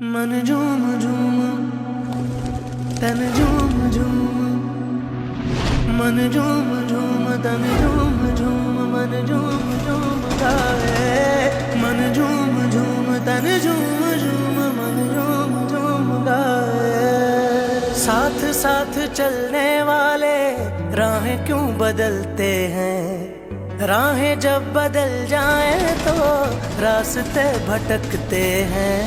मन झूम झूम तन झूम झूम, मन झूम झूम तन झूम झूम, मन झूम झूम गाए। मन झूम झूम तन झूम झूम, मन झूम झूम गाए। साथ साथ चलने वाले राहें क्यों बदलते हैं, राहें जब बदल जाएं तो रास्ते भटकते हैं।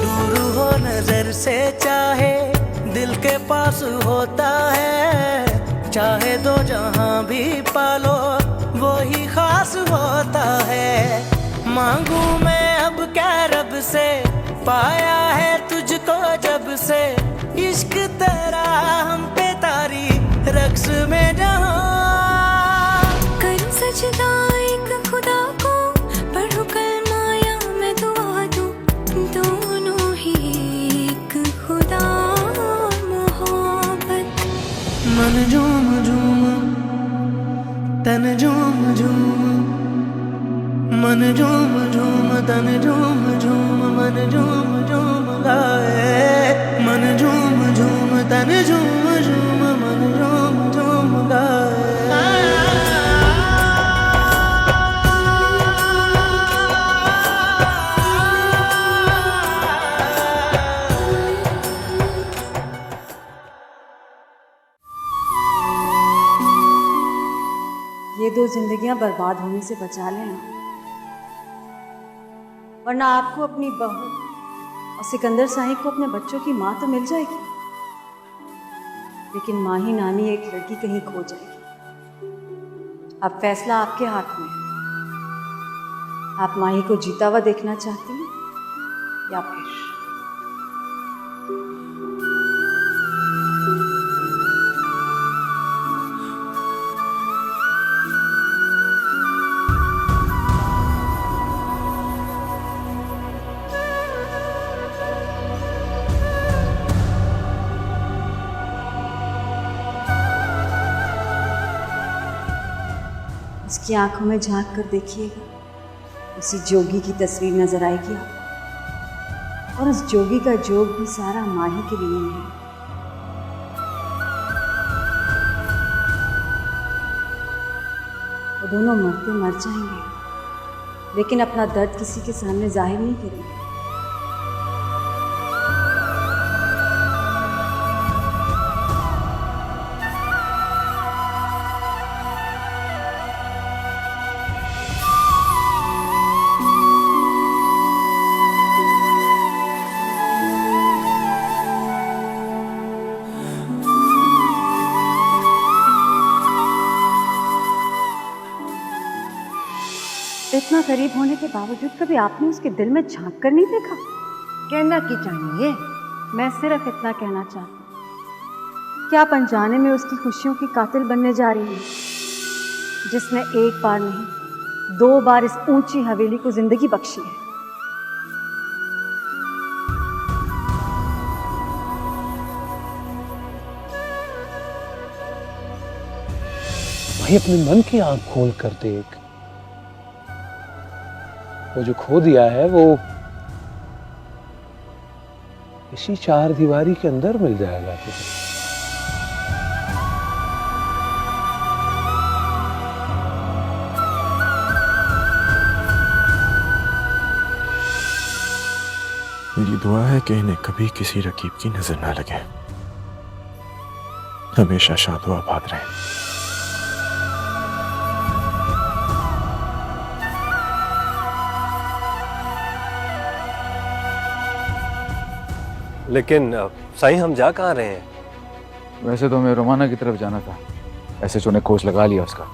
दूर हो नजर से चाहे दिल के पास होता है, चाहे दो जहां भी पालो वो ही खास होता है। मांगू मैं अब क्या रब से, पाया है तुझको जब से, इश्क तेरा हम पे तारी रक्स में जहां। कर सजदा एक खुदा को, पढ़ो कलमा या मैं दुआ दूं, दोनों ही एक खुदा मोहब्बत। मन झूम झूम तन झूम झूम, मन झूम झूम तन झूम झूम, मन झूम झूम गाए। मन झूम झूम तन झूम झूम, मन झूम झूम गाए। ये दो जिंदगियां बर्बाद होने से बचा लेना, वरना आपको अपनी बहू और सिकंदर साहिब को अपने बच्चों की माँ तो मिल जाएगी, लेकिन माही नामी एक लड़की कहीं खो जाएगी। अब फैसला आपके हाथ में है। आप माही को जीता हुआ देखना चाहती हैं या फिर उसकी आंखों में झांक कर देखिएगा, उसी जोगी की तस्वीर नजर आएगी आपको, और उस जोगी का जोग भी सारा माही के लिए ही है। वो दोनों मरते मर जाएंगे, लेकिन अपना दर्द किसी के सामने जाहिर नहीं करेंगे। इतना करीब होने के बावजूद कभी आपने उसके दिल में झांक कर नहीं देखा? कहना की चाहिए, मैं सिर्फ इतना कहना चाहती हूँ कि आप अनजाने में उसकी खुशियों की कातिल बनने जा रही हैं, जिसने एक बार नहीं 2 बार इस ऊंची हवेली को जिंदगी बख्शी है। भाई अपने मन की आंख खोल कर देख, वो जो खो दिया है वो इसी 4 दीवारी के अंदर मिल जाएगा तुझे। मेरी दुआ है कि इन्हें कभी किसी रकीब की नजर ना लगे, हमेशा शादो आबाद रहे। लेकिन साईं हम जा कहाँ रहे हैं? वैसे तो हमें रोमाना की तरफ जाना था, ऐसे तो ने खोज लगा लिया उसका,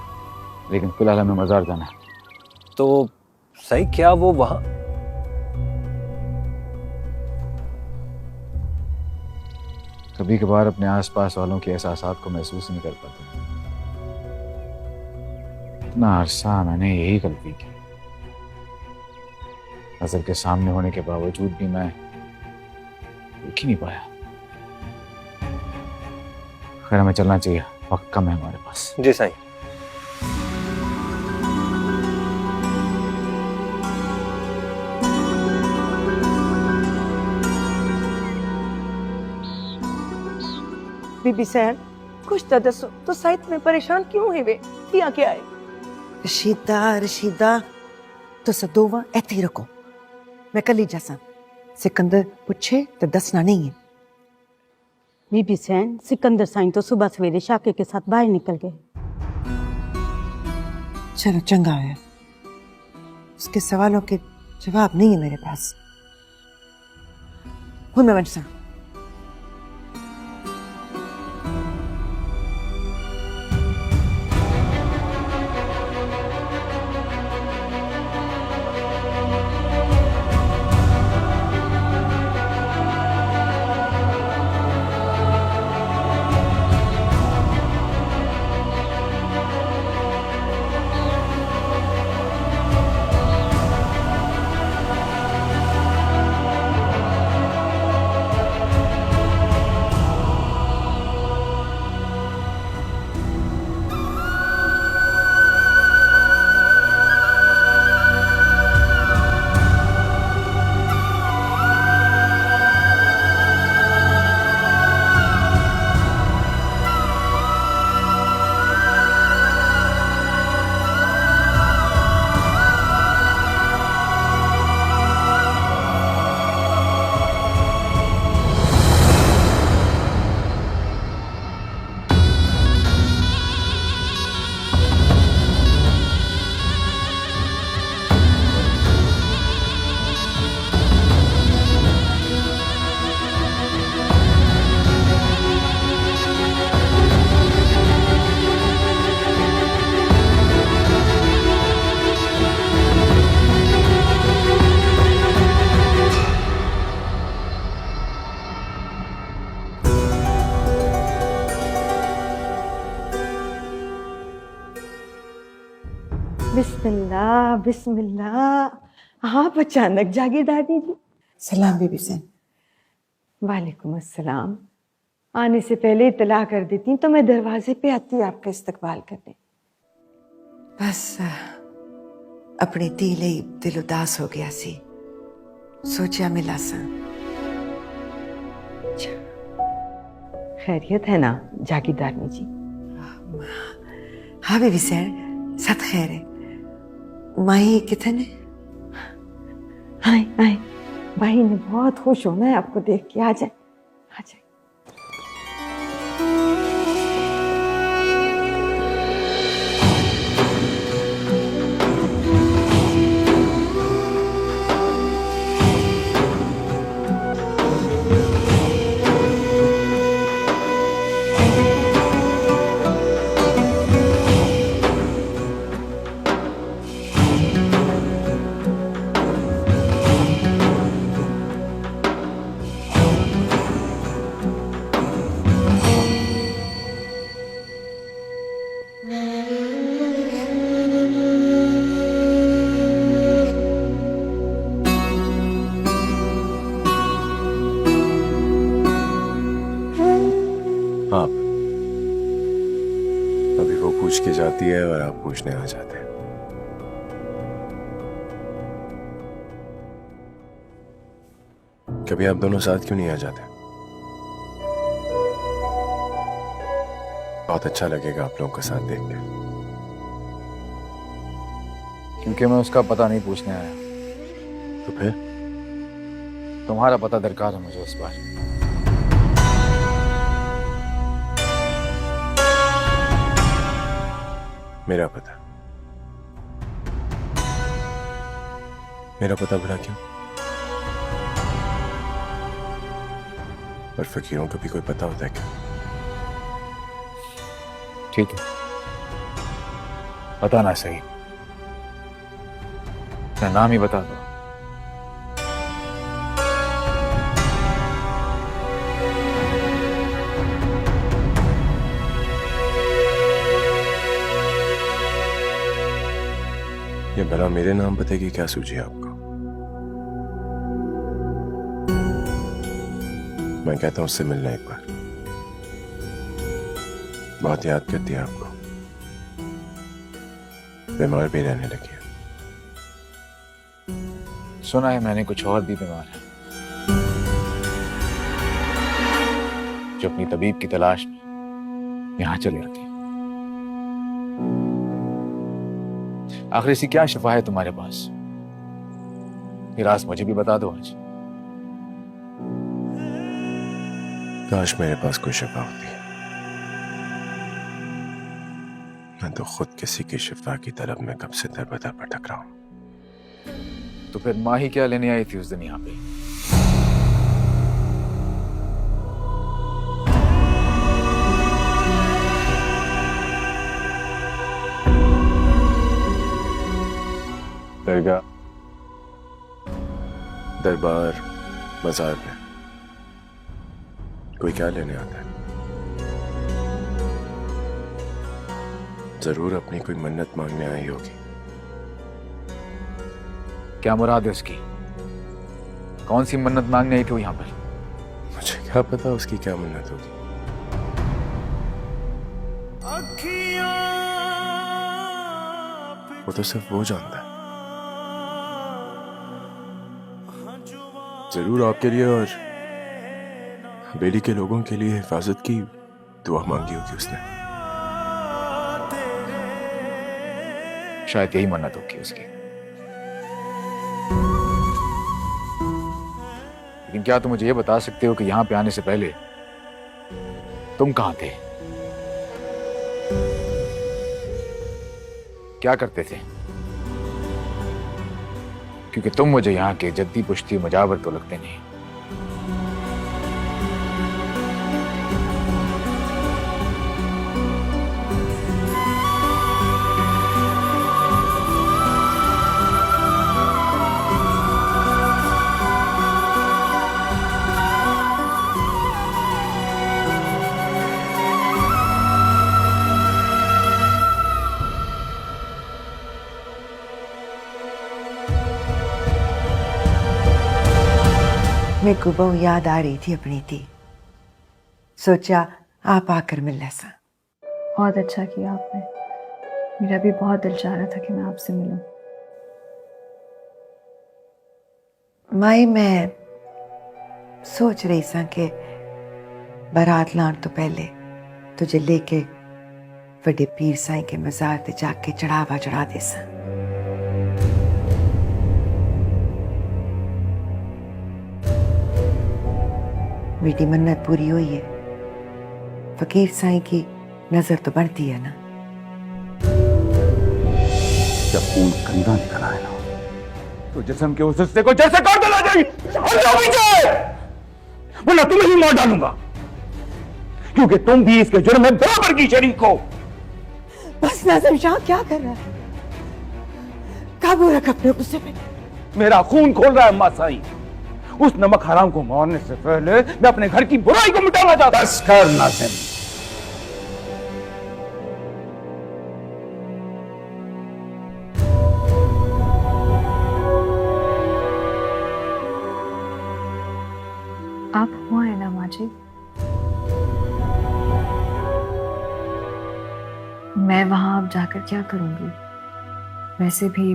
लेकिन फिलहाल हमें मज़ार जाना है। तो साईं क्या वो वहां? कभी कभार अपने आसपास वालों के एहसासात को महसूस नहीं कर पाते। इतना अरसा मैंने यही गलती की, नजर के सामने होने के बावजूद भी मैं देख ही नहीं पाया। खैर हमें चलना चाहिए, वक्त कम है हमारे पास। जी साईं। बीबी सैन कुछ तो दसो तो साइड में परेशान क्यों है वे किया क्या है? रशीदा तुस दोवा ऐथे ही रखो, मैं कल ही जासा। सिकंदर पूछे तो दसना नहीं है। बीबी सैन, सिकंदर साईं तो सुबह सवेरे शाके के साथ बाहर निकल गए। चलो चंगा है, उसके सवालों के जवाब नहीं है मेरे पास। हूं मैं वंशा। बिस्मिल्लाह बिस्मिल्लाह। आप अचानक जागी दादी जी? सलाम बीबी सैन। वालेकुम अस्सलाम। आने से पहले इतला कर देती तो मैं दरवाजे पे आती आपका इस्तकबाल करने। बस अपनी धी लई दिल उदास हो गया सी, सोचा मिला सा। खैरियत है ना जागीरदारनी जी? हाँ बीबी सैन, सब खैर है। माही कितने? आए आए, भाई ने बहुत खुश होना है आपको देख के। आ जाए आ जाए। आप अभी वो पूछ के जाती है और आप पूछने आ जाते हैं। कभी आप दोनों साथ क्यों नहीं आ जाते? बहुत अच्छा लगेगा आप लोगों का साथ देख के। क्योंकि मैं उसका पता नहीं पूछने आया। तो फिर? तुम्हारा पता दरकार है मुझे इस बार। मेरा पता? मेरा पता भला क्यों? और फकीरों को भी कोई पता होता है क्या? ठीक है, बताना सही, अपना नाम ही बता दो। ये भला मेरे नाम पते की क्या सूझी आपको? मैं कहता हूं उससे मिलना एक बार। बहुत याद करती है आपको, बीमार भी रहने लगी है। सुना है मैंने कुछ और भी बीमार है जो अपनी तबीब की तलाश में यहाँ चले आती। आखिर ऐसी क्या शिफा है तुम्हारे पास? ये राज मुझे भी बता दो आज। काश मेरे पास कोई शिफा होती। मैं तो खुद किसी की शिफा की तलब में कब से दरबदर भटक रहा हूं। तो फिर माँ ही क्या लेने आई थी उस दिन यहाँ पे? दरगाह, दरबार, मजार में कोई क्या लेने आता है? जरूर अपनी कोई मन्नत मांगने आई होगी। क्या मुराद है उसकी? कौन सी मन्नत मांगने आई थी वो यहाँ पर? मुझे क्या पता उसकी क्या मन्नत होगी। वो तो सिर्फ वो जानता है। जरूर आपके लिए और बेली के लोगों के लिए हिफाजत की दुआ मांगी होगी उसने। शायद यही मन्नत होगी उसकी। लेकिन क्या तुम मुझे ये बता सकते हो कि यहां पे आने से पहले तुम कहां थे? क्या करते थे? क्योंकि तुम मुझे यहाँ के जद्दी पुश्ती मुजावर तो लगते नहीं। मेरे को बहु याद आ रही थी अपनी थी, सोचा आप आकर मिल ऐसा। बहुत अच्छा किया आपने। मेरा भी बहुत दिल चाह रहा था कि मैं आपसे मिलूं। माई मैं सोच रही सा कि बारात लान तो पहले तुझे लेके बड़े पीर साईं के मजार ते जाके चढ़ावा चढ़ा दे सा। बेटी मन्नत पूरी हुई है। फकीर साईं की नजर तो बढ़ती है ना। जब खून गंदा निकल आए ना तो जिस्म के उस हिस्से को जैसे काट देना चाहिए, वरना तुम्हें ही मार डालूंगा, क्योंकि तुम भी इसके जुर्म में बराबर की शरीक हो। बस नाज़िम शाह क्या कर रहा है? काबू रख अपने गुस्से पे। मेरा खून खोल रहा है अम्मा साईं। उस नमक हराम को मारने से पहले मैं अपने घर की बुराई को मिटाना चाहता हूं। बस कर नाज़िम। आप हुआ है ना माजिद? मैं वहां अब जाकर क्या करूंगी? वैसे भी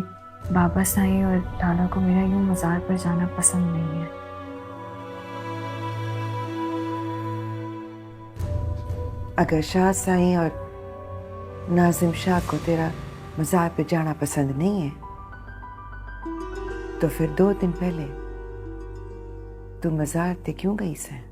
बाबा साईं और लाला को मेरा यूं मजार पर जाना पसंद नहीं है। अगर शाह साईं और नाजिम शाह को तेरा मजार पे जाना पसंद नहीं है तो फिर 2 दिन पहले तू मजार ते क्यों गई से?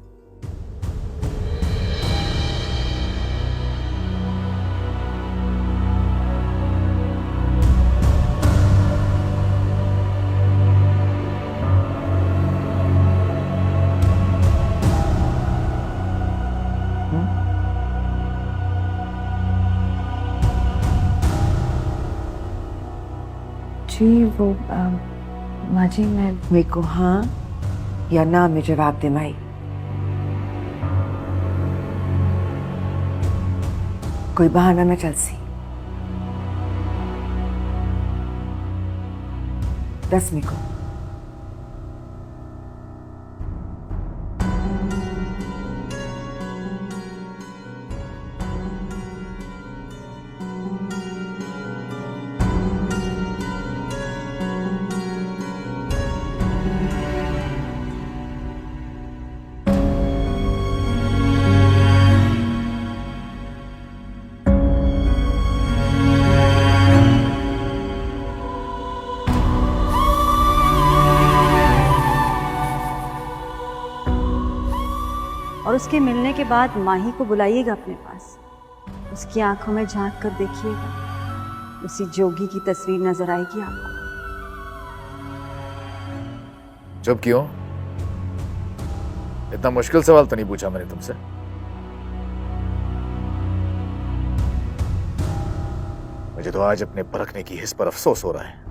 जी वो माजी मैं मेरे को हाँ या ना में जवाब दे माई। कोई बहाना ना चल सी। 10 में को और उसके मिलने के बाद माही को बुलाइएगा अपने पास। उसकी आंखों में झांक कर देखिएगा, उसी जोगी की तस्वीर नजर आएगी आपको। चुप क्यों? इतना मुश्किल सवाल तो नहीं पूछा मैंने तुमसे। मुझे तो आज अपने परखने की हिस्स पर अफसोस हो रहा है।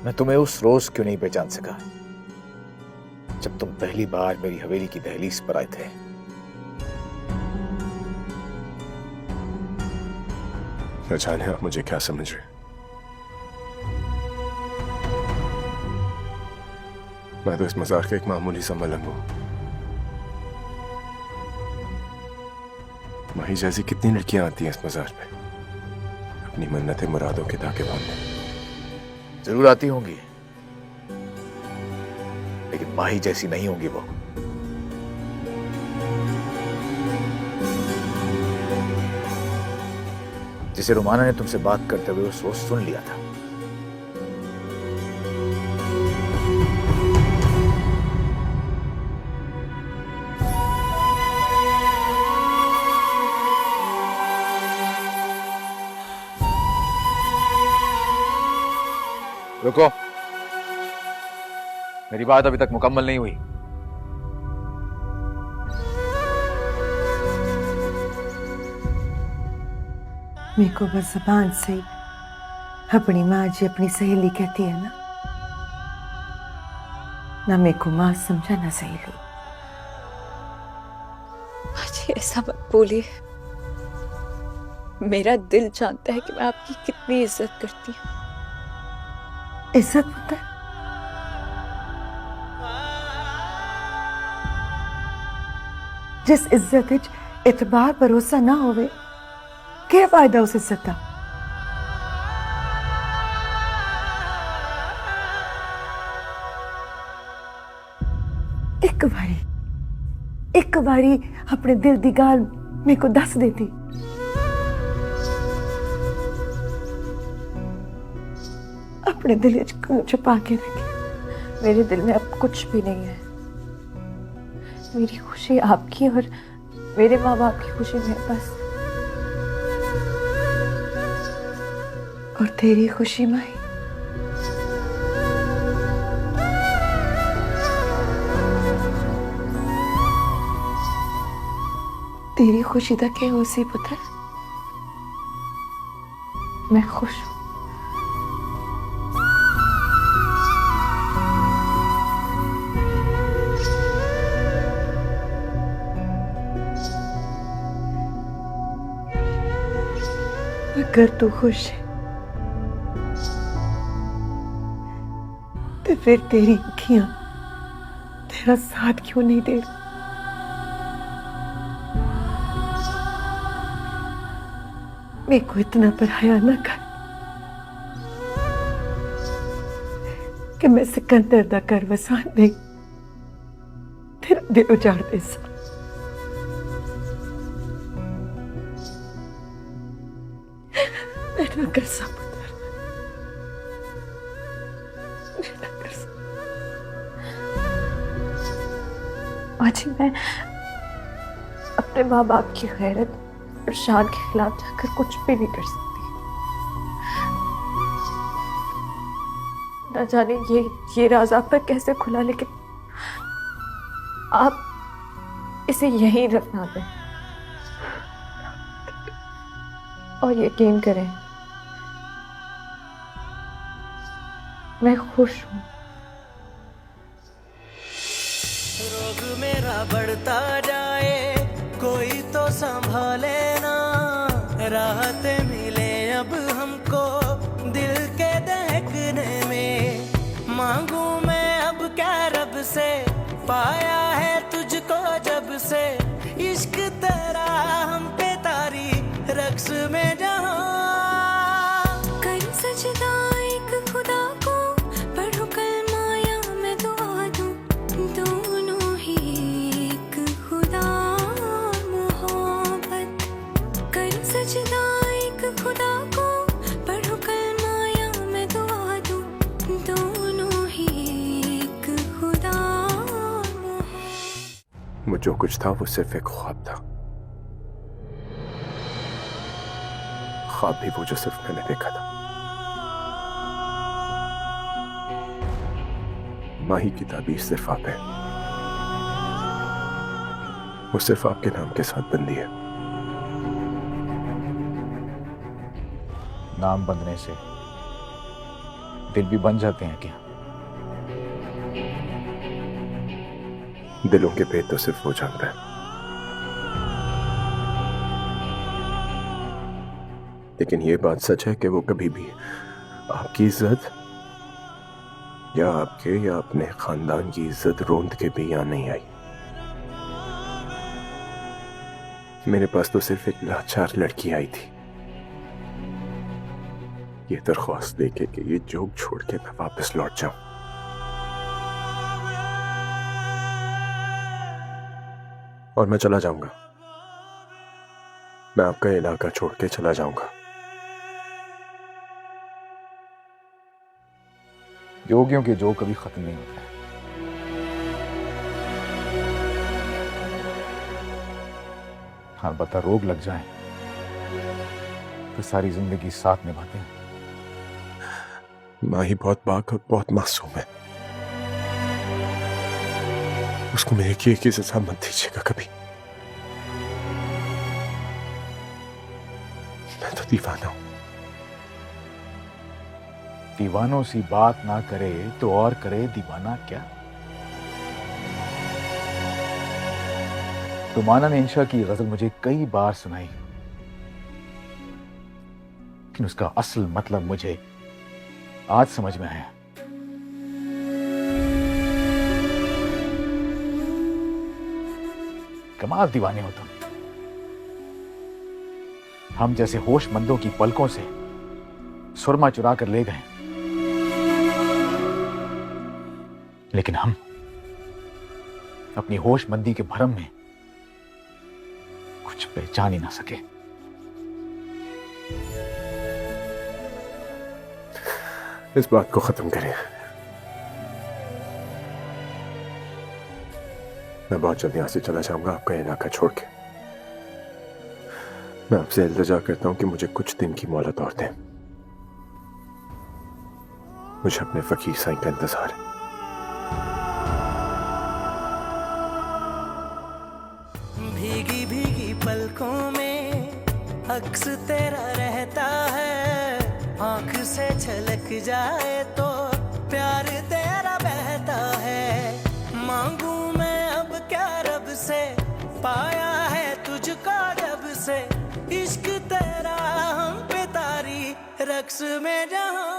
मैं तुम्हें उस रोज क्यों नहीं पहचान सका जब तुम पहली बार मेरी हवेली की दहलीज पर आए थे। न जाने आप मुझे क्या समझ रहे। मैं तो इस मजार का एक मामूली सा मलंग हूं। माही जैसी कितनी लड़कियां आती हैं इस मजार पे अपनी मन्नतें मुरादों के धागे बांधने। जरूर आती होंगी, लेकिन माही जैसी नहीं होंगी वो। जिसे रुमाना ने तुमसे बात करते हुए उस रोज सुन लिया था। रुको, मेरी बात अभी तक मुकम्मल नहीं हुई। मेरे को बस जुबान से अपनी माँ जी अपनी सहेली कहती है ना मेरे को माँ समझा ना सहेली। जी ऐसा मत बोलिए, मेरा दिल जानता है कि मैं आपकी कितनी इज्जत करती हूँ। इज्जत पुत्र, जिस इज्जत विच इतबार भरोसा ना होवे क्या फायदा उस इज्जत का। एक बारी अपने दिल दी गाल मेरे को दस देती। अपने दिल को छुपा के रखे। मेरे दिल में अब कुछ भी नहीं है। मेरी खुशी आपकी और मेरे माँ बाप की खुशी में बस। और तेरी खुशी माही, तेरी खुशी तक है उसी पुत्र। मैं खुश हूं। अगर तू खुश है तो फिर तेरी अखियां तेरा साथ क्यों नहीं दे रही? मेरे को इतना पराया ना कर कि मैं सिकंदर दा घर वसान नहीं तेरा दिल उजाड़ दे सा। मैं ना कर सा पुत्र, मैं ना कर सा। आज मैं अपने माँ बाप की गैरत और शान के खिलाफ जाकर कुछ भी नहीं कर सकती। ना जाने ये राज आप पर कैसे खुला, लेकिन आप इसे यहीं रखना दें और यकीन करें मैं खुश हूं। रोग मेरा बढ़ता जाए कोई तो संभाले ना, राहत मिले अब हमको दिल के दहकने में। मांगू मैं अब क्या रब से, पाया है तुझको जब से। इश्क तेरा हम पे तारी रक्स में जहां कर सजदा एक खुदा को, पढ़ो कलमा या मैं दुआ दूं। दोनों ही एक खुदा सजदा एक खुदा को, पढ़ो कलमा या मैं दुआ दूं। दोनों ही एक जो कुछ था वो सिर्फ एक ख्वाब था। ख्वाब भी वो जो सिर्फ मैंने देखा था। माही की ताबीर सिर्फ आप है, वो सिर्फ आपके नाम के साथ बंदी है। नाम बंधने से दिल भी बन जाते हैं क्या? दिलों के भेद तो सिर्फ वो जानता है। लेकिन ये बात सच है कि वो कभी भी आपकी इज्जत या आपके या अपने खानदान की इज्जत रोंद के भी यहां नहीं आई। मेरे पास तो सिर्फ एक लाचार लड़की आई थी, ये दरख्वास्त देके कि ये जोग छोड़ के मैं वापस लौट जाऊं। और मैं चला जाऊंगा, मैं आपका इलाका छोड़ के चला जाऊंगा। योगियों के जो कभी खत्म नहीं होता है। हाँ, अलबत्ता रोग लग जाए तो सारी जिंदगी साथ निभाते हैं। माही बहुत पाक और बहुत मासूम है, उसको मेरे किए की सजा मत दीजिएगा कभी। मैं तो दीवाना हूं। दीवानों सी बात ना करे तो और करे दीवाना क्या? रुमाना ने इंशा की गजल मुझे कई बार सुनाई, लेकिन उसका असल मतलब मुझे आज समझ में आया। कमाल दीवाने हो तुम। हम जैसे होशमंदों की पलकों से सुरमा चुरा कर ले गए, लेकिन हम अपनी होशमंदी के भरम में कुछ पहचान ही ना सके। इस बात को खत्म करें। मैं बहुत जल्द यहां से चला जाऊंगा आपका इलाका छोड़ के। मैं आपसे इल्तिजा करता हूं कि मुझे कुछ दिन की मोहलत और दें। मुझे अपने फकीर साईं का इंतजार है। भीगी भीगी पलकों में अक्स तेरा रहता है, आंख से छलक जाए तो प्यार तेरा बहता है। मांगू मैं अब क्या रब से, पाया है तुझको जब से, इश्क तेरा हम पे तारी रक्स में जहां।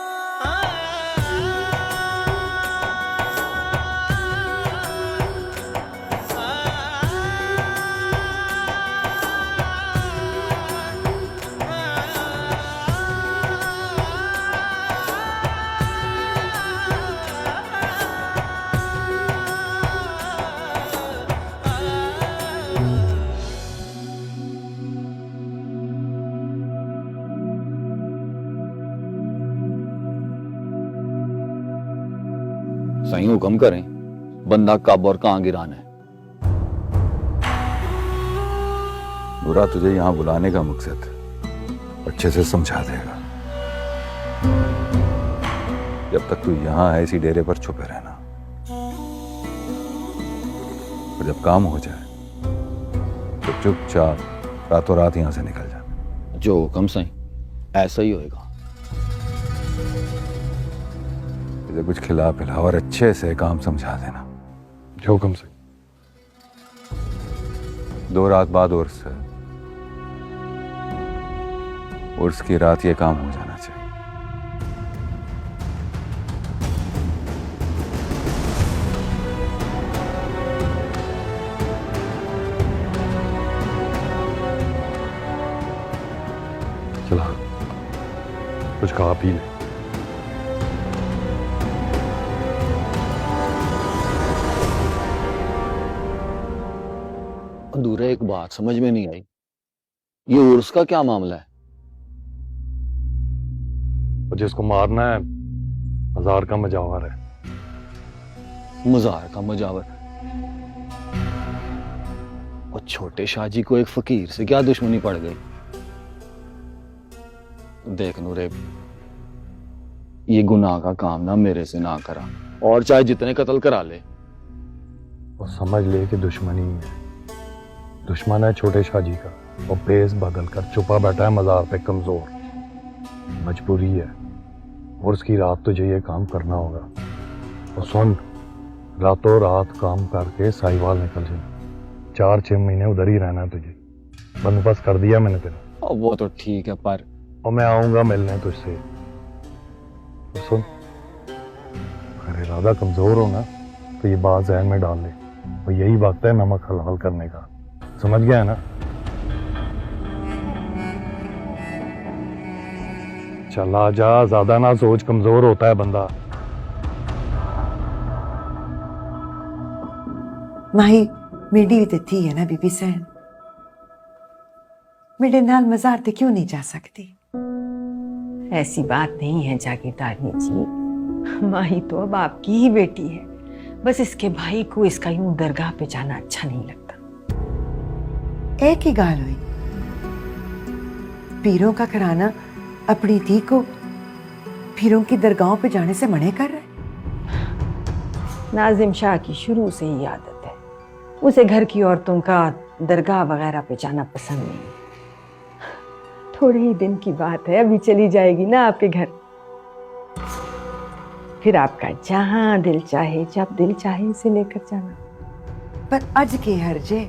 सही हुक्म करें, बंदा कब और कहां गिराना है? बुरा तुझे यहां बुलाने का मकसद अच्छे से समझा देगा। जब तक तू यहां है इसी डेरे पर छुपे रहना, और जब काम हो जाए तो चुपचाप रातों रात यहां से निकल जा। जो हुक्म सही, ऐसा ही होएगा। इसे कुछ खिला पिला और अच्छे से काम समझा देना। जो हुक्म से। 2 रात बाद उर्स है, उर्स की रात ये काम हो जाना चाहिए। चला कुछ खा पी ले। अधूरा एक बात समझ में नहीं आई, ये उर्स का क्या मामला है? और जिसको मारना है मजार का मजावर है। मजार का मजावर? वो छोटे शाहजी को एक फकीर से क्या दुश्मनी पड़ गई? देख नूरे, ये गुनाह का काम ना मेरे से ना करा, और चाहे जितने कत्ल करा ले। वो समझ ले कि दुश्मनी है, दुश्मन है छोटे शाहजी का। वो पेस बदल कर छुपा बैठा है मजार पे कमजोर, मजबूरी है और उसकी रात तुझे ये काम करना होगा। और सुन, रातों रात काम करके साहिवाल निकल जाए, 4-6 महीने उधर ही रहना है तुझे, बंदोबस्त कर दिया मैंने तेरा। वो तो ठीक है, पर और मैं आऊंगा मिलने तुझसे। तो सुन, अगर इरादा कमजोर हो ना तो ये बात जहन में डाल ले, और यही वक्त है नमक हलाल करने का, समझ गया है ना? चला जा, ज्यादा ना सोच, कमजोर होता है बंदा। माही मेरी भी तो थी है ना बीबी सैन, मेरे नाल मजार ते क्यों नहीं जा सकती? ऐसी बात नहीं है जागीरदारनी जी, माही तो अब आपकी ही बेटी है। बस इसके भाई को इसका यूं दरगाह पे जाना अच्छा नहीं लगता। एक ही गाल हुई, पीरों का कराना अपनी धी को पीरों की दरगाहों पे जाने से मने कर रहे। नाजिम शाह की शुरू से ही आदत है, उसे घर की औरतों का दरगाह वगैरह पे जाना पसंद नहीं। थोड़े ही दिन की बात है, अभी चली जाएगी ना आपके घर, फिर आपका जहां दिल चाहे जब दिल चाहे इसे लेकर जाना। पर अज के हर्जे,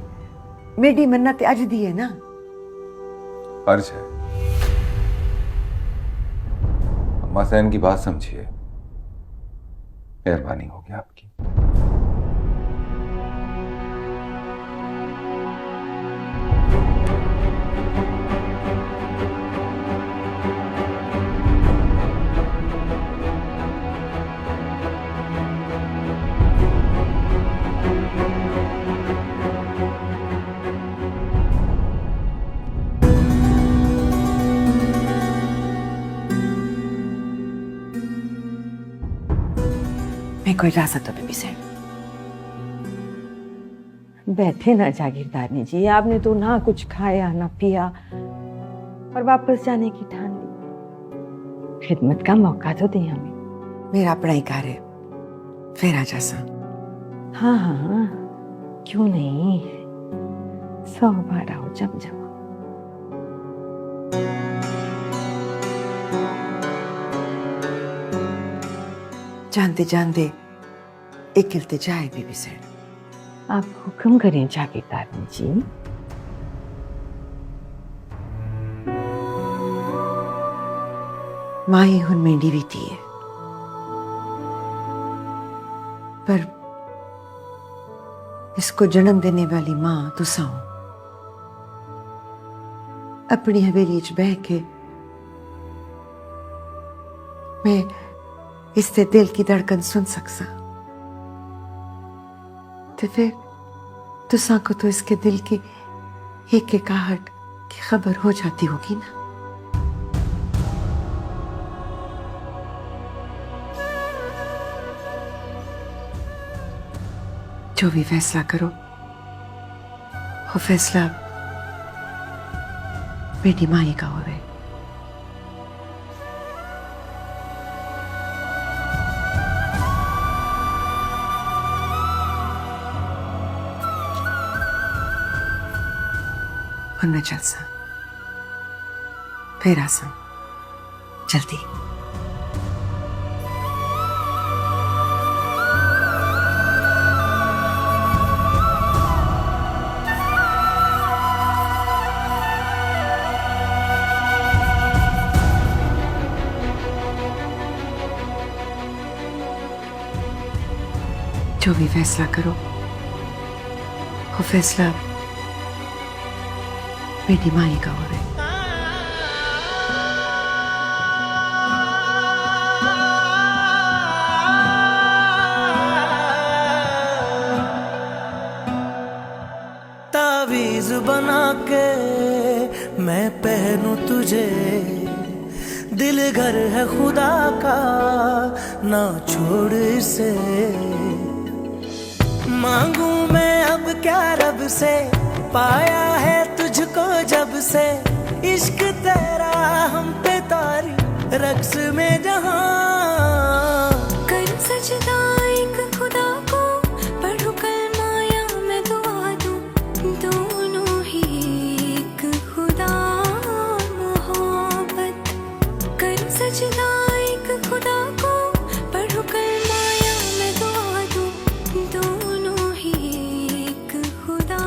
मेरी मन्नत अज दी है ना। फर्ज है, अम्मा सैन की बात समझिए, मेहरबानी होगी आपकी। मैं कोई इजाजत तो बीबी सैन। बैठे ना जागीरदारनी जी, आपने तो ना कुछ खाया ना पिया और वापस जाने की ठान ली। खिदमत का मौका तो दें हमें। मेरा अपना ही कार्य, फिर आ जा सा। हाँ हाँ, क्यों नहीं, 100 बार आओ जब जब। जानते जानते एक इल्तिजा है बीबी सैन। आप हुक्म करें जागीरदारनी जी। माही हुन मेंढी भी थी है, पर इसको जन्म देने वाली मां तुसा हो। अपनी हवेली च बह के मैं इससे दिल की धड़कन सुन सकसा, तो फिर तुसा को तो इसके दिल की एक आहट की खबर हो जाती होगी ना। जो भी फैसला करो, वो फैसला बेटी माई का होवे। और मैं चल सा, फिर आसा जल्दी। जो भी फैसला करो, वो फैसला बेटी माई का हो रहा है। तावीज बना के मैं पहनूं तुझे, दिल घर है खुदा का ना छोड़ इसे। मांगू मैं अब क्या रब से, पाया है तुझको जब से इश्क तेरा हम पे तारी रक्स में जहां कर सजदा एक खुदा को पढ़ू कलमा या मैं दुआ दूं दोनों ही एक खुदा मोहब्बत कर सजदा एक खुदा को पढ़ू कलमा या मैं दुआ दूं दोनों ही एक खुदा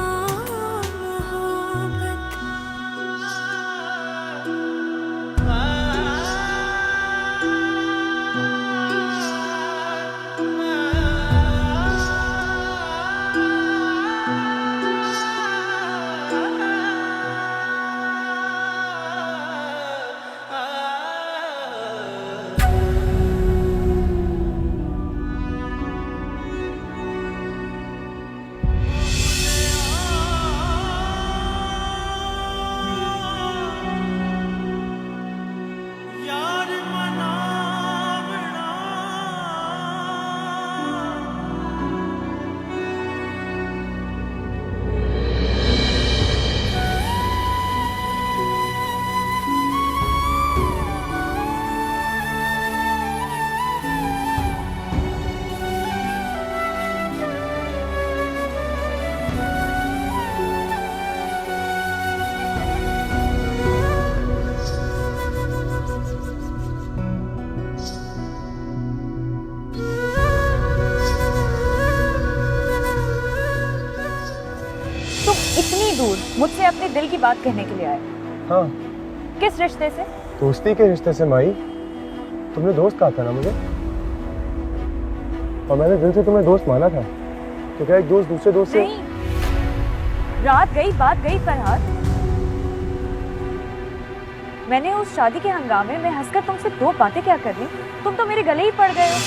मुझसे अपने दिल की बात कहने के लिए आए? हाँ। किस रिश्ते से? दोस्ती के रिश्ते से माई। तुमने दोस्त कहा था ना मुझे, और मैंने दिल से तुम्हें दोस्त माना था। तो क्या एक दोस्त दूसरे दोस्त से? नहीं, रात गई बात गई फरहाद। मैंने उस शादी के हंगामे में हंसकर तुमसे दो बातें क्या कर ली, तुम तो मेरे गले ही पड़ गए हो।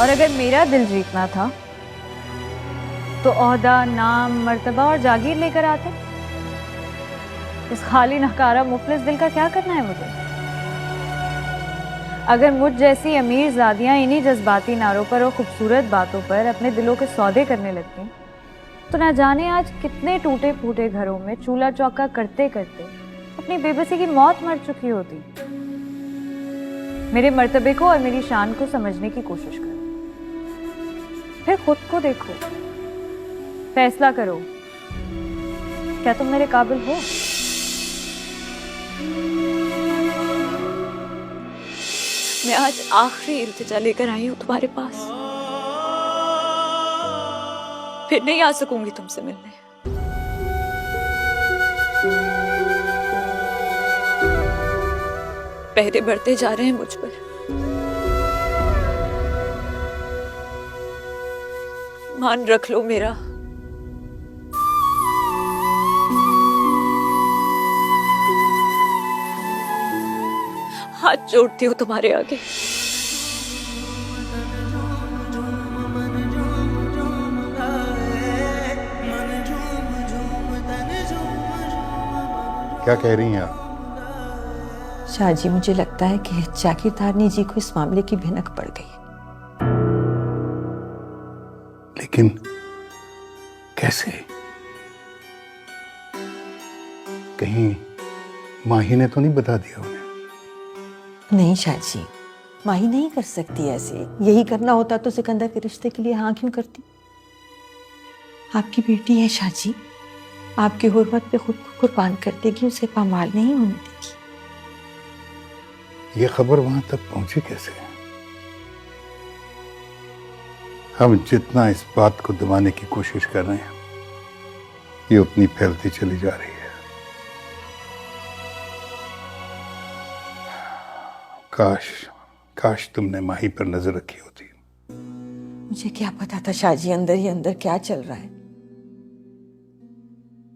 और अगर मेरा दिल जीतना था तो ओहदा, नाम, मर्तबा और जागीर लेकर आते। इस खाली नकारा मुफलिस दिल का क्या करना है मुझे? अगर मुझ जैसी अमीर ज़ादियाँ इन्हीं जज्बाती नारों पर और खूबसूरत बातों पर अपने दिलों के सौदे करने लगती तो ना जाने आज कितने टूटे फूटे घरों में चूल्हा चौका करते करते अपनी बेबसी की मौत मर चुकी होती। मेरे मर्तबे को और मेरी शान को समझने की कोशिश करो, फिर खुद को देखो, फैसला करो, क्या तुम मेरे काबिल हो? मैं आज आखिरी इल्तिजा लेकर आई हूं तुम्हारे पास, फिर नहीं आ सकूंगी तुमसे मिलने। पहरे बढ़ते जा रहे हैं मुझ पर। मान रख लो मेरा। हाथ जोड़ती हूँ तुम्हारे आगे। क्या कह रही हैं आप? शाहजी, मुझे लगता है कि जाकिर तारनी जी को इस मामले की भनक पड़ गई। लेकिन कैसे? कहीं माही ने तो नहीं बता दिया उन्हें? नहीं शाहजी, माही नहीं कर सकती ऐसे। यही करना होता तो सिकंदर के रिश्ते के लिए हाँ क्यों करती? आपकी बेटी है शाहजी, आपकी हुर्मत पे खुद को कुर्बान कर देगी, उसे पामाल नहीं होने देगी। ये खबर वहां तक पहुंची कैसे? हम जितना इस बात को दबाने की कोशिश कर रहे हैं, ये उतनी फैलती चली जा रही है। काश तुमने माही पर नजर रखी होती। मुझे क्या पता था शाहजी अंदर ही अंदर क्या चल रहा है।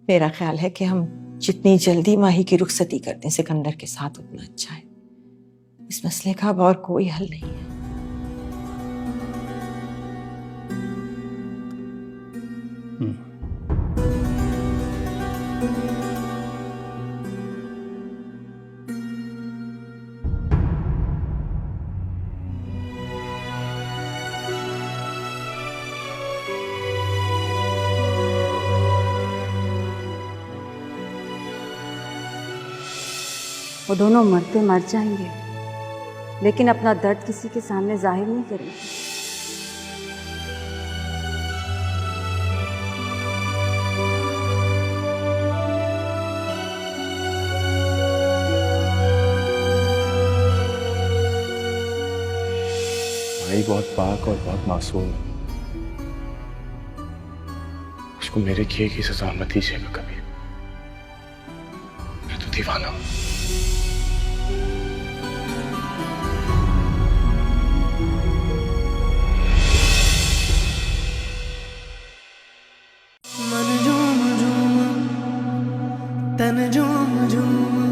मेरा ख्याल है कि हम जितनी जल्दी माही की रुखसती करते हैं सिकंदर के साथ उतना अच्छा है। इस मसले का अब और कोई हल नहीं है। वो दोनों मरते मर जाएंगे, लेकिन अपना दर्द किसी के सामने जाहिर नहीं करेंगे। भाई बहुत पाक और बहुत मासूम है, उसको मेरे किए की सजा मत दीजिएगा कभी। मैं तो दीवाना हूं। मन झूम झूम तन झूम झूम